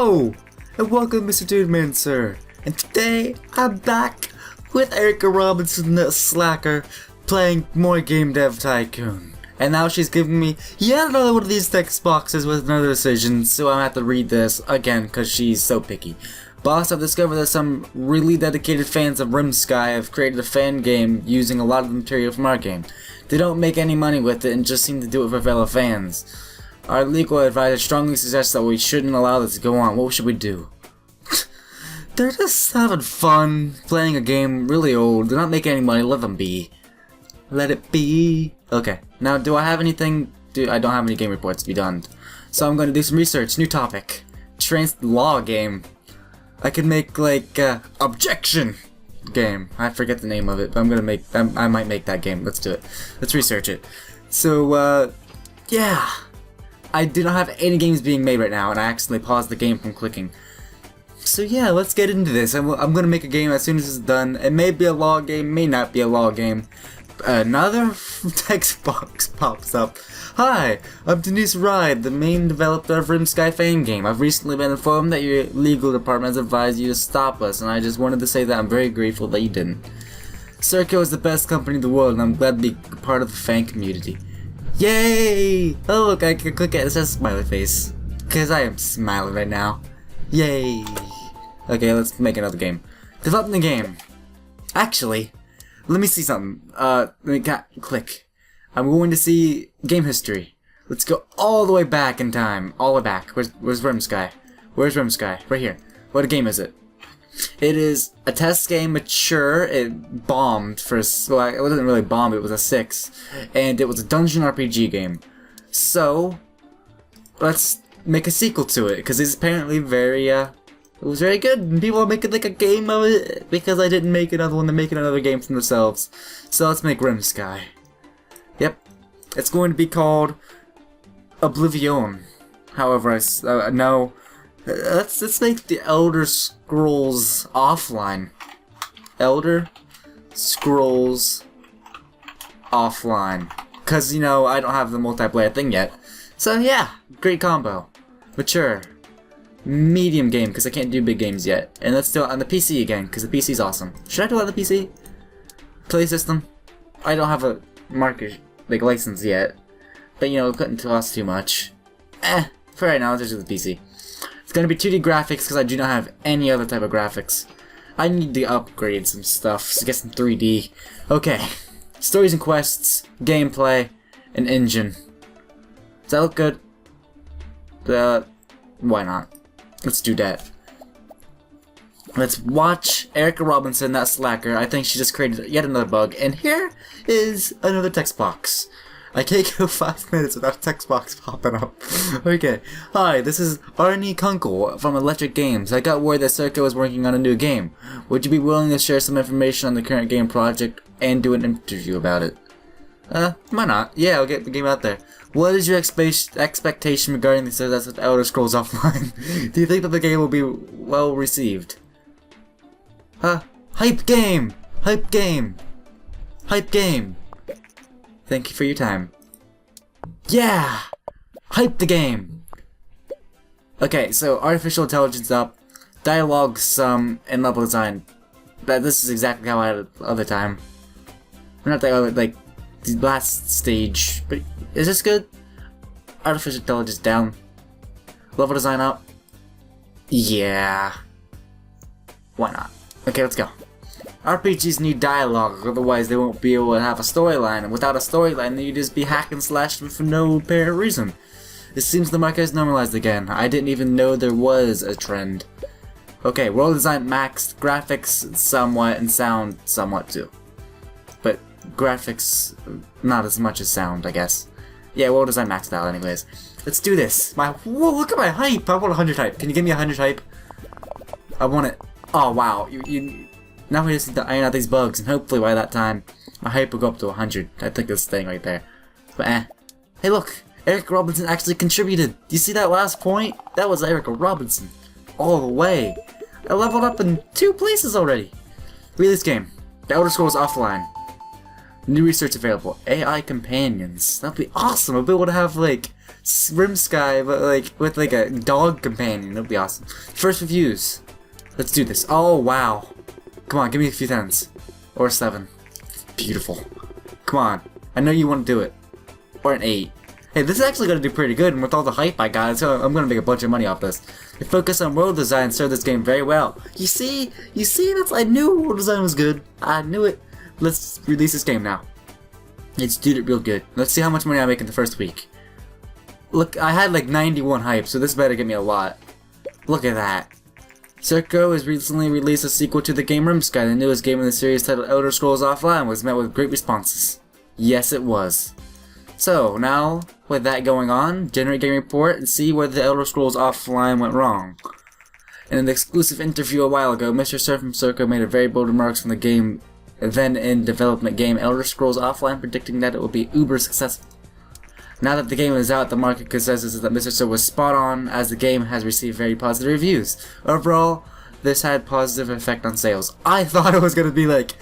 Hello, and welcome MrDudeManSir, and today I'm back with Erica Robinson, the slacker, playing more GameDevTycoon. And now she's giving me yet another one of these text boxes with another decision, so I have to read this again because she's so picky. Boss, I've discovered that some really dedicated fans of RimSky have created a fan game using a lot of the material from our game. They don't make any money with it and just seem to do it for fellow fans. Our legal advisor strongly suggests that we shouldn't allow this to go on. What should we do? They're just having fun, playing a game really old. They're not making any money. Let them be. Let it be. Okay. Now, do I have anything? I don't have any game reports to be done. So I'm going to do some research. New topic. Law game. I could make, like, objection game. I forget the name of it, but I'm going to make, I might make that game. Let's do it. Let's research it. So, yeah. I do not have any games being made right now, and I accidentally paused the game from clicking. So yeah, let's get into this. I'm gonna make a game as soon as it's done. It may be a law game, may not be a law game. Another text box pops up. Hi, I'm Denise Ride, the main developer of RimSky fan game. I've recently been informed that your legal department has advised you to stop us, and I just wanted to say that I'm very grateful that you didn't. Circo is the best company in the world, and I'm glad to be part of the fan community. Yay! Oh look, I can click it. It says smiley face. Because I am smiling right now. Yay! Okay, let's make another game. Developing the game. Actually, let me see something. Let me click. I'm going to see game history. Let's go all the way back in time. All the way back. Where's RimSky? Where's RimSky? Right here. What game is it? It is a test game, mature. It bombed for, well, it wasn't really bomb, it was a 6. And it was a dungeon RPG game. So, let's make a sequel to it, because it's apparently very, it was very good, and people are making like a game of it, because I didn't make another one, they're making another game for themselves. So let's make RimSky. Yep. It's going to be called Oblivion. However, no. Let's make the Elder Scrolls Offline. Elder Scrolls Offline. Cause you know I don't have the multiplayer thing yet. So yeah, great combo. Mature. Medium game, cause I can't do big games yet. And let's do it on the PC again, cause the PC's awesome. Should I do it on the PC? Play system? I don't have a market license yet. But you know, it couldn't cost too much. For right now, let's just do the PC. It's gonna be 2D graphics because I do not have any other type of graphics. I need to upgrade some stuff to get some 3D. Okay. Stories and quests, gameplay, and engine. Does that look good? Why not? Let's do that. Let's watch Erica Robinson, that slacker. I think she just created yet another bug. And here is another text box. I can't go 5 minutes without a text box popping up. Okay. Hi, this is Arnie Kunkel from Electric Games. I got word that Circo is working on a new game. Would you be willing to share some information on the current game project and do an interview about it? Why not? Yeah, I'll get the game out there. What is your expectation regarding the success of Elder Scrolls Offline? Do you think that the game will be well received? Hype game! Hype game! Hype game! Thank you for your time. Yeah! Hype the game! Okay, so artificial intelligence up, dialogue some, and level design. This is exactly how I had it the other time. Or not the other, like, the last stage. But is this good? Artificial intelligence down. Level design up. Yeah. Why not? Okay, let's go. RPGs need dialogue, otherwise they won't be able to have a storyline, and without a storyline, you just be hack and slash for no apparent reason. It seems the market is normalized again. I didn't even know there was a trend. Okay, world design maxed, graphics somewhat, and sound somewhat too. But graphics, not as much as sound, I guess. Yeah, world design maxed out anyways. Let's do this. Whoa, look at my hype! I want 100 hype. Can you give me 100 hype? I want it. Oh wow, now we just need to iron out these bugs, and hopefully by that time, my hype will go up to 100. I think this thing right there. But Hey look! Erica Robinson actually contributed! Do you see that last point? That was Erica Robinson. All the way. I leveled up in 2 places already. Read this game. The Elder Scrolls Offline. New research available. AI companions. That'd be awesome. I'll be able to have like Rimsky, but like with like a dog companion. That'd be awesome. First reviews. Let's do this. Oh wow. Come on, give me a few tens. Or 7. Beautiful. Come on. I know you want to do it. Or an 8. Hey, this is actually going to do pretty good, and with all the hype I got, so I'm going to make a bunch of money off this. The focus on world design served this game very well. You see, that's, I knew world design was good. I knew it. Let's release this game now. Let's do it real good. Let's see how much money I make in the first week. Look, I had like 91 hype, so this better get me a lot. Look at that. Serco has recently released a sequel to the game Rimsky. The newest game in the series, titled Elder Scrolls Offline, was met with great responses. Yes, it was. So, now, with that going on, generate game report and see where the Elder Scrolls Offline went wrong. In an exclusive interview a while ago, MrDudeManSir from Serco made a very bold remarks from the game, then in development game Elder Scrolls Offline, predicting that it will be uber successful. Now that the game is out, the market consensus is that MrDudeManSir was spot on, as the game has received very positive reviews. Overall, this had positive effect on sales. I thought it was going to be like,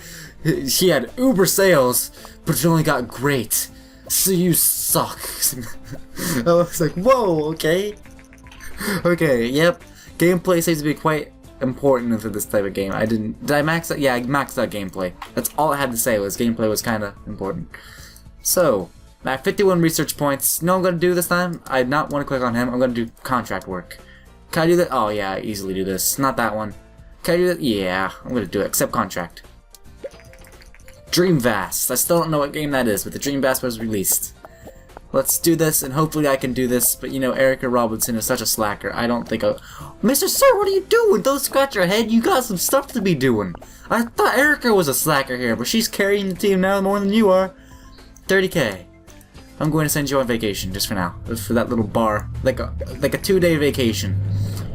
she had uber sales, but it only got great. So you suck. I was like, whoa, okay. Okay, yep. Gameplay seems to be quite important for this type of game. Did I max out? Yeah, I maxed out gameplay. That's all I had to say, was gameplay was kind of important. So, at 51 research points, you know what I'm going to do this time? I do not want to click on him. I'm going to do contract work. Can I do that? Oh yeah, I easily do this. Not that one. Can I do that? Yeah, I'm going to do it. Accept contract. Dreamvast. I still don't know what game that is, but the Dreamvast was released. Let's do this, and hopefully I can do this, but you know, Erica Robinson is such a slacker. I don't think MrDudeManSir, what are you doing? Don't scratch your head. You got some stuff to be doing. I thought Erica was a slacker here, but she's carrying the team now more than you are. 30k. I'm going to send you on vacation, just for now. For that little bar. Like a 2-day vacation.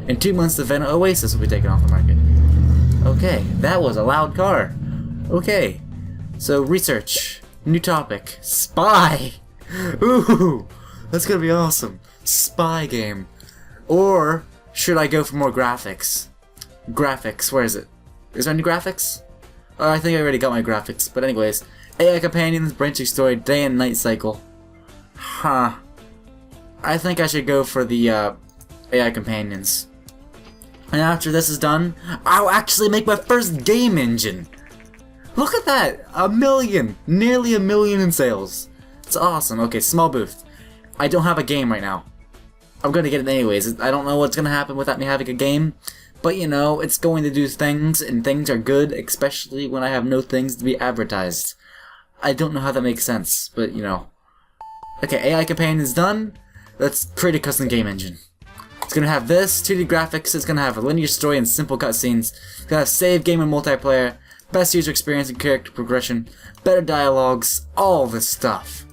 In 2 months, the Venom Oasis will be taken off the market. Okay, that was a loud car. Okay. So, research. New topic. Spy! Ooh! That's gonna be awesome. Spy game. Or, should I go for more graphics? Graphics, where is it? Is there any graphics? Oh, I think I already got my graphics. But anyways. AI companions, branching story, day and night cycle. Huh. I think I should go for the AI companions. And after this is done, I'll actually make my first game engine! Look at that! 1 million! Nearly 1 million in sales. It's awesome. Okay, small booth. I don't have a game right now. I'm gonna get it anyways. I don't know what's gonna happen without me having a game. But you know, it's going to do things, and things are good, especially when I have no things to be advertised. I don't know how that makes sense, but you know. Okay, AI companion is done. Let's create a custom game engine. It's gonna have this, 2D graphics, it's gonna have a linear story and simple cutscenes. It's gonna have save game and multiplayer. Best user experience and character progression, better dialogues, all this stuff.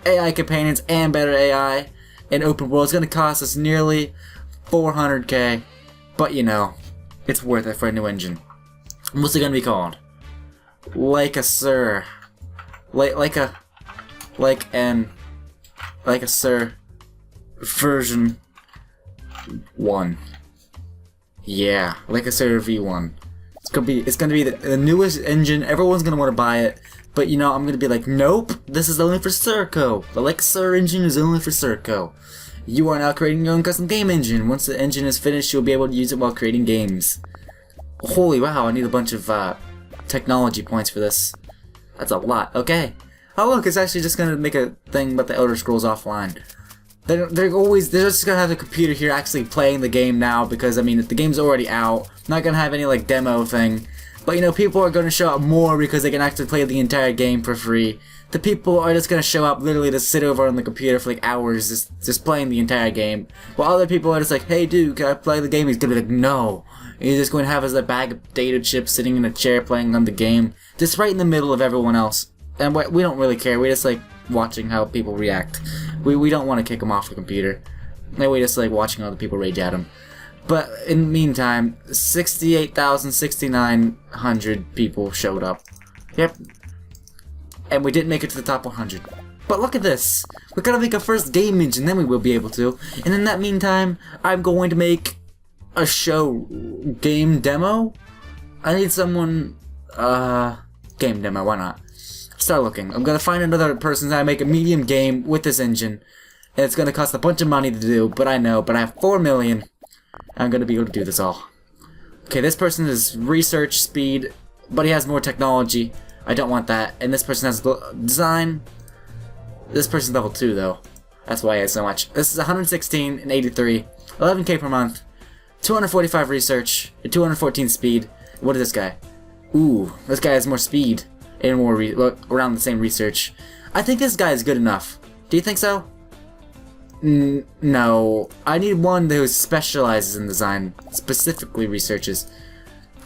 AI companions and better AI in open world is going to cost us nearly 400k, but you know, it's worth it for a new engine. What's it going to be called? Like a Sir version 1. Yeah, like a Sir V1. It's gonna be the newest engine. Everyone's gonna want to buy it, but you know, I'm gonna be like, nope, this is only for Serco. The Lexar engine is only for Serco. You are now creating your own custom game engine. Once the engine is finished, you'll be able to use it while creating games. Holy wow, I need a bunch of technology points for this. That's a lot. Okay. Oh look, it's actually just gonna make a thing about the Elder Scrolls Offline. They're just gonna have the computer here actually playing the game now, because I mean, if the game's already out, not gonna have any like demo thing. But you know, people are gonna show up more because they can actually play the entire game for free. The people are just gonna show up literally to sit over on the computer for like hours just playing the entire game. While other people are just like, hey dude, can I play the game? He's gonna be like, no. He's just going to have his bag of data chips sitting in a chair playing on the game, just right in the middle of everyone else. And we don't really care. We just like watching how people react. We don't want to kick him off the computer. And we just like watching other people rage at him. But in the meantime, 68,6,900 people showed up. Yep. And we didn't make it to the top 100. But look at this. We gotta make our first game engine, then we will be able to. And in that meantime, I'm going to make a show game demo. I need someone, game demo, why not? start looking. I'm gonna find another person that I make a medium game with this engine. And it's gonna cost a bunch of money to do, but I know. But I have 4 million. I'm gonna be able to do this all. Okay, this person is research speed, but he has more technology. I don't want that. And this person has design. This person's level 2 though. That's why he has so much. This is 116 and 83, 11k per month, 245 research, and 214 speed. What is this guy? Ooh, this guy has more speed and more around the same research. I think this guy is good enough. Do you think so? No, I need one who specializes in design, specifically researches.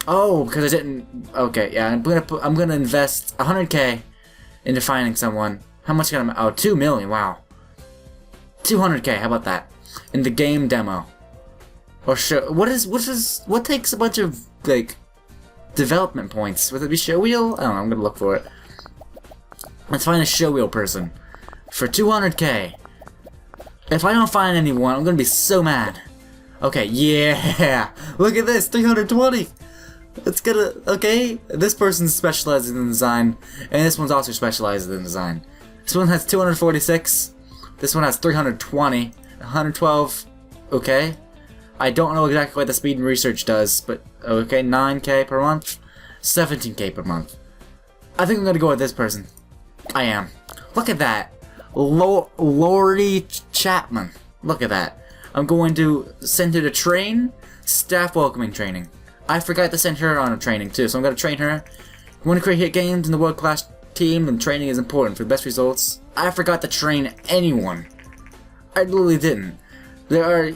Oh, because I didn't. Okay, yeah, I'm gonna invest 100k into finding someone. How much can I? Oh, 2 million. Wow. 200k. How about that? In the game demo. Or show. What takes a bunch of like development points? Would it be show wheel? I don't know. I'm gonna look for it. Let's find a show wheel person for 200k. If I don't find anyone, I'm gonna be so mad. Okay, yeah. Look at this, 320. It's gonna. Okay, this person's specializing in design, and this one's also specializing in design. This one has 246. This one has 320, 112. Okay, I don't know exactly what the speed and research does, but okay, 9k per month, 17k per month. I think I'm gonna go with this person. I am. Look at that, Lori Chapman. Look at that. I'm going to send her to train staff welcoming training. I forgot to send her on a training too, so I'm gonna train her. You want to create hit games in the world-class team, then training is important for the best results. I forgot to train anyone. I literally didn't. There are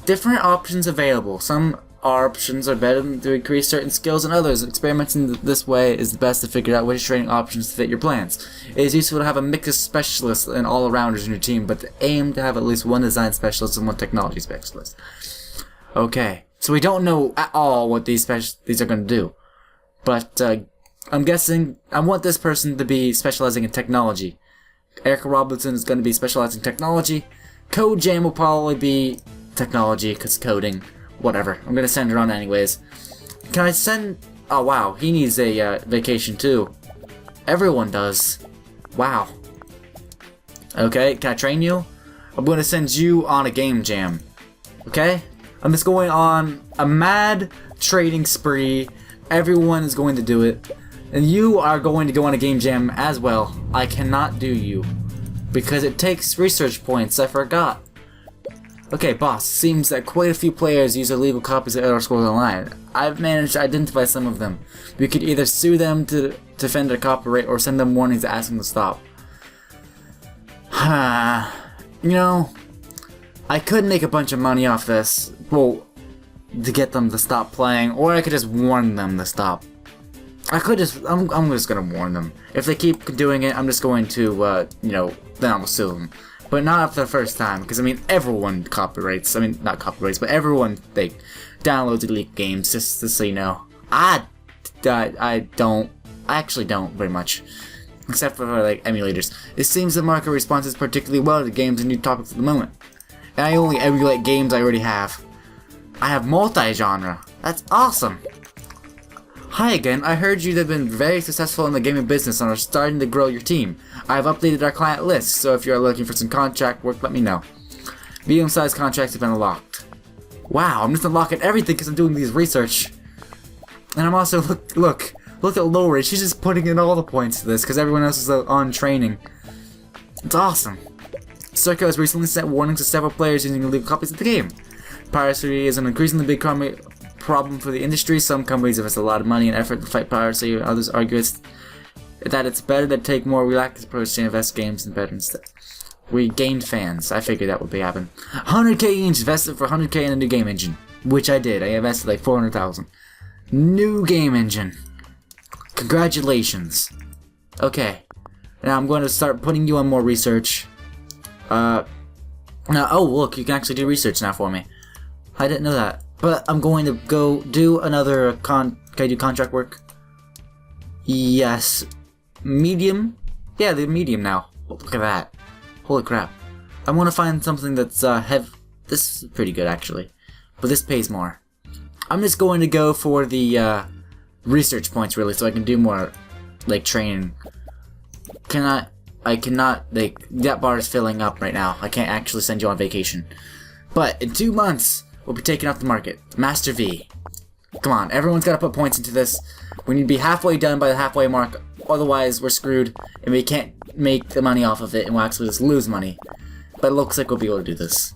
different options available. Some options are better to increase certain skills than others. Experimenting this way is the best to figure out which training options fit your plans. It is useful to have a mix of specialists and all-arounders in your team, but aim to have at least one design specialist and one technology specialist. Okay, so we don't know at all what these are going to do, but I'm guessing I want this person to be specializing in technology. Erica Robinson is going to be specializing in technology. Code Jam will probably be technology, because coding. Whatever. I'm going to send her on anyways. Can I send... Oh, wow. He needs a vacation, too. Everyone does. Wow. Okay, can I train you? I'm going to send you on a game jam. Okay? I'm just going on a mad trading spree. Everyone is going to do it. And you are going to go on a game jam as well. I cannot do you. Because it takes research points. I forgot. Okay, boss. Seems that quite a few players use illegal copies of Elder Scrolls Online. I've managed to identify some of them. We could either sue them to defend their copyright or send them warnings to ask them to stop. You know, I could make a bunch of money off this. Well, to get them to stop playing, or I could just warn them to stop. I'm just gonna warn them. If they keep doing it, I'm just going to, you know, then I'll sue them. But not after the first time, because I mean, everyone copyrights. I mean, not copyrights, but everyone downloads illegal games. Just so you know, I actually don't very much, except for like emulators. It seems the market responds particularly well to games and new topics at the moment. And I only emulate games I already have. I have multi-genre. That's awesome. Hi again, I heard you have been very successful in the gaming business and are starting to grow your team. I have updated our client list, so if you are looking for some contract work, let me know. Medium-sized contracts have been unlocked. Wow, I'm just unlocking everything because I'm doing these research. And I'm also, look at Lori, she's just putting in all the points to this because everyone else is on training. It's awesome. Circo has recently sent warnings to several players using illegal copies of the game. Piracy is an increasingly big problem for the industry. Some companies invest a lot of money and effort to fight piracy, others argue that it's better to take more relaxed approach to invest games and better instead. We gained fans. I figured that would be happen. 100k each invested for 100k in a new game engine, which I did. I invested like 400,000. New game engine. Congratulations. Okay, now I'm going to start putting you on more research. Now, oh look, you can actually do research now for me. I didn't know that. But I'm going to go do another can I do contract work? Yes. Medium? Yeah, the medium now. Look at that. Holy crap. I want to find something that's this is pretty good actually. But this pays more. I'm just going to go for the research points really so I can do more like training. I cannot, like, that bar is filling up right now. I can't actually send you on vacation. But in 2 months, we'll be taking off the market. Master V. Come on, everyone's gotta put points into this. We need to be halfway done by the halfway mark, otherwise we're screwed, and we can't make the money off of it, and we'll actually just lose money. But it looks like we'll be able to do this.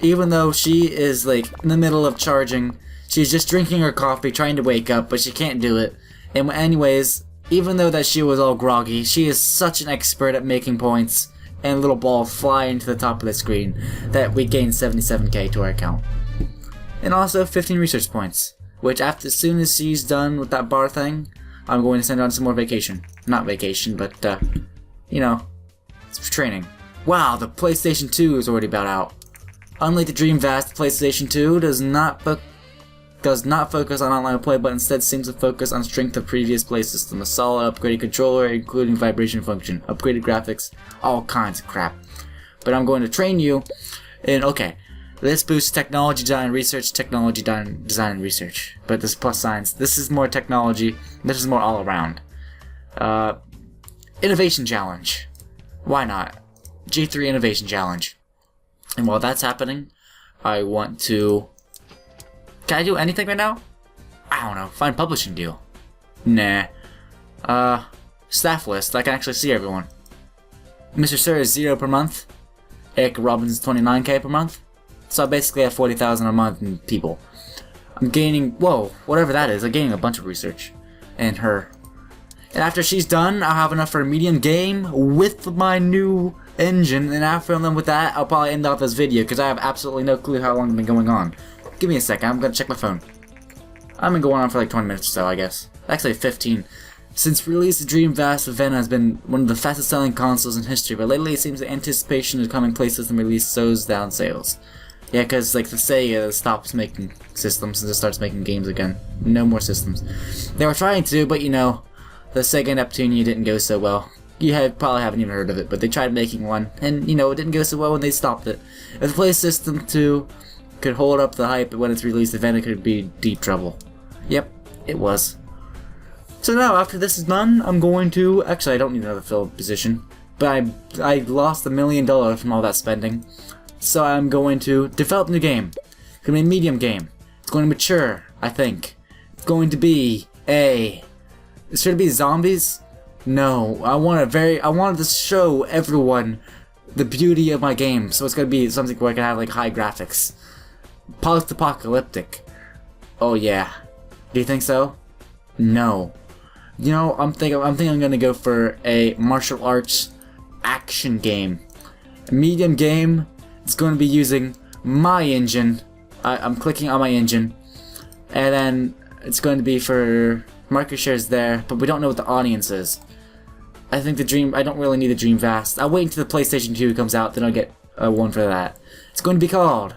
Even though she is, like, in the middle of charging, she's just drinking her coffee, trying to wake up, but she can't do it. And anyways, even though that she was all groggy, she is such an expert at making points, and a little ball fly into the top of the screen, that we gained 77k to our account. And also 15 research points, which as soon as she's done with that bar thing, I'm going to send her on some more vacation. Not vacation, but, you know, it's for training. Wow, the PlayStation 2 is already about out. Unlike the Dreamcast, the PlayStation 2 does not focus on online play, but instead seems to focus on strength of previous play system. A solid upgraded controller, including vibration function, upgraded graphics, all kinds of crap. But I'm going to train you in, okay, this boosts technology design and research, technology design and research. But this plus signs, this is more technology, this is more all around. Innovation challenge. Why not? G3 innovation challenge. And while that's happening, I want to... Can I do anything right now? I don't know. Find publishing deal. Nah. Staff list. I can actually see everyone. MrDudeManSir is 0 per month. Eric Robbins 29k per month. So I basically have 40,000 a month in people. I'm gaining... Whoa. Whatever that is. I'm gaining a bunch of research. And her. And after she's done, I'll have enough for a medium game with my new engine. And after I'm done with that, I'll probably end off this video because I have absolutely no clue how long it's been going on. Give me a second, I'm gonna check my phone. I've been going on for like 20 minutes or so, I guess. Actually 15. Since release, the Dreamcast event has been one of the fastest selling consoles in history, but lately it seems the anticipation of coming PlayStation release slows down sales. Yeah, because like the Sega stops making systems and just starts making games again. No more systems. They were trying to, but you know, the Sega Neptunia didn't go so well. You probably haven't even heard of it, but they tried making one, and you know, it didn't go so well when they stopped it. If the PlayStation 2 could hold up the hype when it's released, then it could be deep trouble. Yep, it was. So now, after this is done, I'm going to... Actually, I don't need another field position, but I lost $1 million from all that spending. So I'm going to develop a new game. It's going to be a medium game. It's going to mature, I think. It's going to be a... Should it be zombies? No, I wanted to show everyone the beauty of my game. So it's going to be something where I can have like high graphics. Post-apocalyptic. Oh yeah. Do you think so? No. You know, I'm thinking I'm gonna go for a martial arts action game. A medium game. It's going to be using my engine. I'm clicking on my engine, and then it's going to be for market shares there, but we don't know what the audience is. I think I don't really need the Dreamcast. I'll wait until the PlayStation 2 comes out, then I'll get one for that. It's going to be called...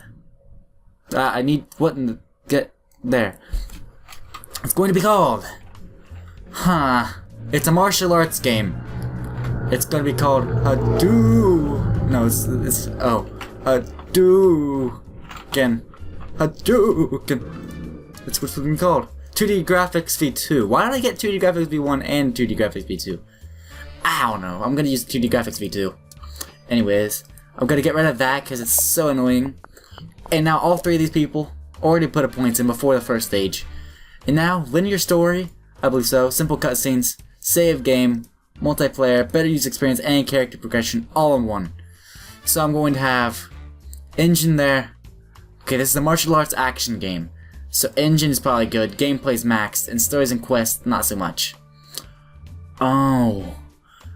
I need what in the... Get there. It's going to be called... It's a martial arts game. It's going to be called Hadouken. No, it's oh. Hadouken. Hadouken. That's what's going to be called. 2D Graphics V2. Why did I get 2D Graphics V1 and 2D Graphics V2? I don't know. I'm going to use 2D Graphics V2. Anyways, I'm going to get rid of that because it's so annoying. And now all three of these people already put a points in before the first stage. And now, linear story, I believe so, simple cutscenes, save game, multiplayer, better user experience, and character progression all in one. So I'm going to have engine there. Okay, this is a martial arts action game. So engine is probably good, gameplay's maxed, and stories and quests not so much. Oh.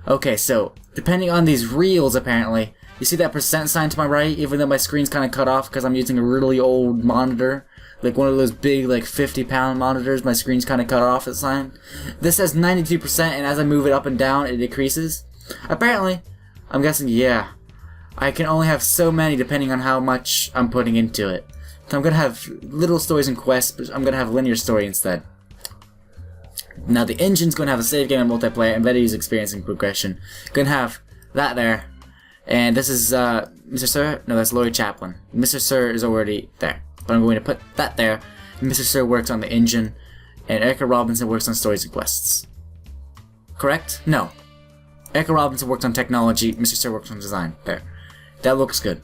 Okay, so depending on these reels apparently, you see that percent sign to my right, even though my screen's kind of cut off because I'm using a really old monitor, like one of those big like 50-pound monitors, my screen's kind of cut off that sign. This says 92% and as I move it up and down it decreases. Apparently, I'm guessing, yeah, I can only have so many depending on how much I'm putting into it. So I'm going to have little stories and quests, but I'm going to have linear story instead. Now the engine's going to have a save game and multiplayer and better user experience and progression. Going to have that there. And this is MrDudeManSir? No, that's Laurie Chaplin. MrDudeManSir is already there. But I'm going to put that there. MrDudeManSir works on the engine. And Erica Robinson works on stories and quests. Correct? No. Erica Robinson worked on technology, MrDudeManSir worked on design. There. That looks good.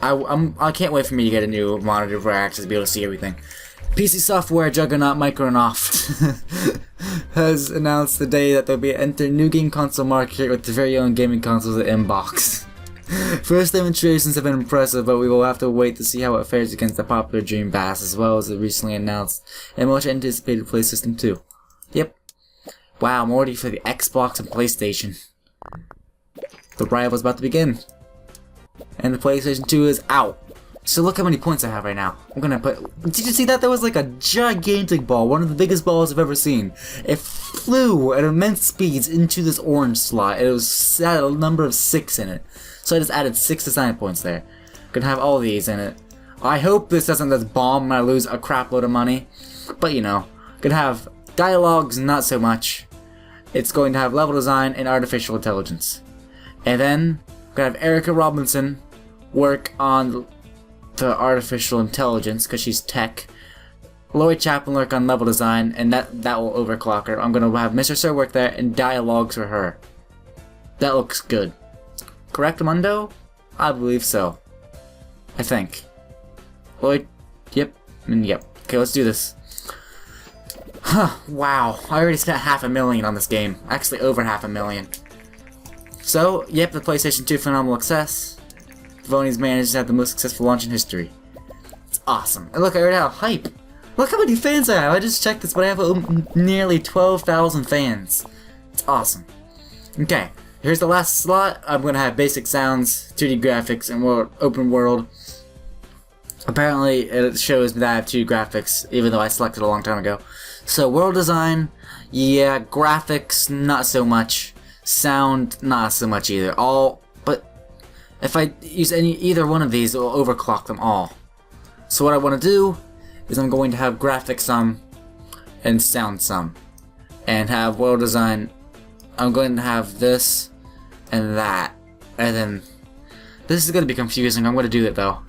I can't wait for me to get a new monitor for access to be able to see everything. PC software juggernaut Microsoft has announced today that they'll be entering new game console market with their very own gaming consoles at inbox. First demonstrations have been impressive, but we will have to wait to see how it fares against the popular Dreamcast, as well as the recently announced and much anticipated PlayStation 2. Yep. Wow, I'm already for the Xbox and PlayStation. The rival's about to begin. And the PlayStation 2 is out. So look how many points I have right now. I'm gonna put... Did you see that? There was like a gigantic ball. One of the biggest balls I've ever seen. It flew at immense speeds into this orange slot. It was had a number of 6 in it. So I just added 6 design points there. Gonna have all these in it. I hope this doesn't just bomb and I lose a crap load of money. But you know. Gonna have dialogues, not so much. It's going to have level design and artificial intelligence. And then, gonna have Erica Robinson work on the artificial intelligence, because she's tech. Lloyd Chaplin work on level design, and that will overclock her. I'm gonna have MrDudeManSir work there, and dialogues for her. That looks good. Correct, Mundo? I believe so. I think. Lloyd? Yep. Yep. Okay, let's do this. Huh, wow. I already spent $500,000 on this game. Actually, over $500,000. So, yep, the PlayStation 2 phenomenal success. Voni's managed to have the most successful launch in history. It's awesome. And look, I already have hype. Look how many fans I have. I just checked this, but I have nearly 12,000 fans. It's awesome. Okay, here's the last slot. I'm going to have basic sounds, 2D graphics, and open world. Apparently, it shows that I have 2D graphics, even though I selected a long time ago. So, world design, yeah, graphics, not so much. Sound, not so much either. If I use either one of these, it will overclock them all. So what I want to do is I'm going to have graphics some and sound some, and have world design. I'm going to have this and that, and then this is going to be confusing. I'm going to do it though.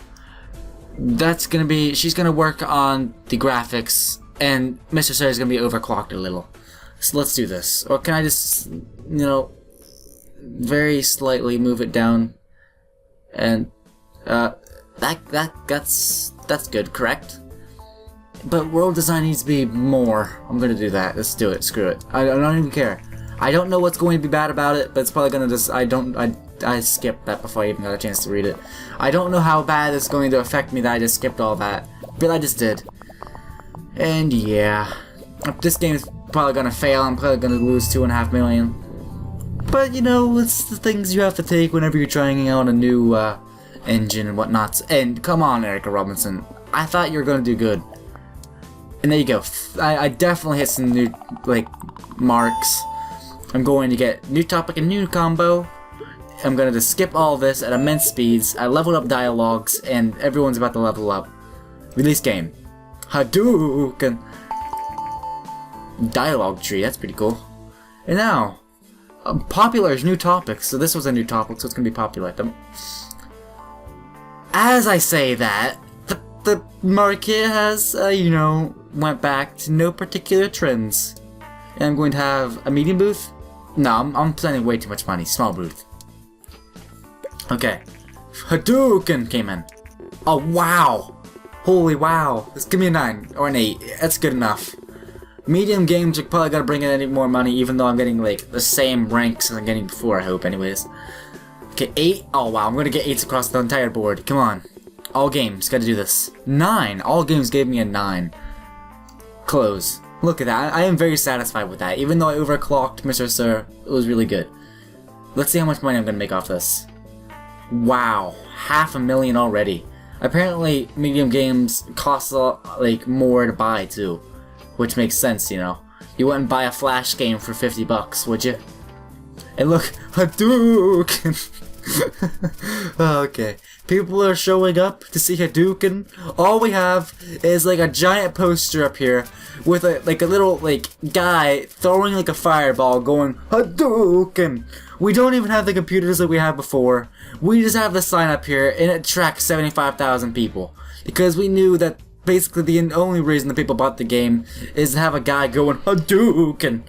That's going to be, she's going to work on the graphics, and MrDudeManSir is going to be overclocked a little. So let's do this. Or can I just, you know, very slightly move it down? And that's good, correct? But world design needs to be more. I'm gonna do that. Let's do it. Screw it. I don't even care. I don't know what's going to be bad about it, but it's probably gonna just. I skipped that before I even got a chance to read it. I don't know how bad it's going to affect me that I just skipped all that, but I just did. And yeah, this game is probably gonna fail. I'm probably gonna lose $2.5 million. But, you know, it's the things you have to take whenever you're trying out a new engine and whatnot. And come on, Erica Robinson. I thought you were going to do good. And there you go. I definitely hit some new, like, marks. I'm going to get new topic and new combo. I'm going to just skip all this at immense speeds. I leveled up dialogues, and everyone's about to level up. Release game. Hadouken! Dialogue tree, that's pretty cool. And now... popular is new topics, so this was a new topic, so it's gonna be popular. As I say that, the market has, you know, went back to no particular trends. And I'm going to have a medium booth? No, I'm spending way too much money. Small booth. Okay. Hadouken came in. Oh, wow! Holy wow. Just give me a 9 or an 8. That's good enough. Medium games are probably gonna bring in any more money, even though I'm getting like the same ranks as I'm getting before, I hope, anyways. Okay, 8. Oh wow, I'm gonna get 8s across the entire board. Come on. All games, gotta do this. 9. All games gave me a 9. Close. Look at that. I am very satisfied with that. Even though I overclocked MrDudeManSir, it was really good. Let's see how much money I'm gonna make off this. Wow, $500,000 already. Apparently, medium games cost like more to buy too. Which makes sense, you know. You wouldn't buy a Flash game for $50, would you? And look, Hadouken! Okay. People are showing up to see Hadouken. All we have is like a giant poster up here with a little guy throwing like a fireball going Hadouken. We don't even have the computers that we had before. We just have the sign up here and it tracks 75,000 people. Because we knew that basically the only reason the people bought the game is to have a guy going Hadouken.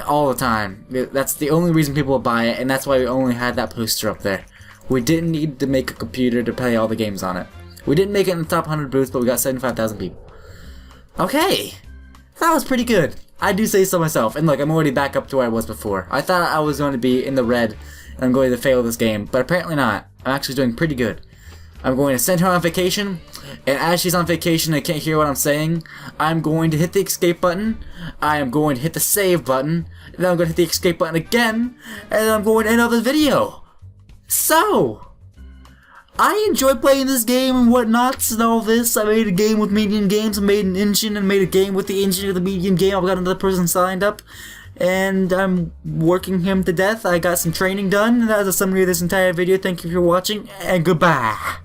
all the time. That's the only reason people will buy it, and that's why we only had that poster up there. We didn't need to make a computer to play all the games on it. We didn't make it in the top 100 booths, but we got 75,000 people. Okay, that was pretty good. I do say so myself. And look, I'm already back up to where I was before. I thought I was going to be in the red and I'm going to fail this game, but apparently not. I'm actually doing pretty good. I'm going to send her on vacation, and as she's on vacation and can't hear what I'm saying, I'm going to hit the escape button, I am going to hit the save button, and then I'm going to hit the escape button again, and then I'm going to end up the video. So, I enjoy playing this game and whatnots and all this. I made a game with medium games, I made an engine and made a game with the engine of the medium game. I've got another person signed up, and I'm working him to death. I got some training done, and that was a summary of this entire video. Thank you for watching, and goodbye.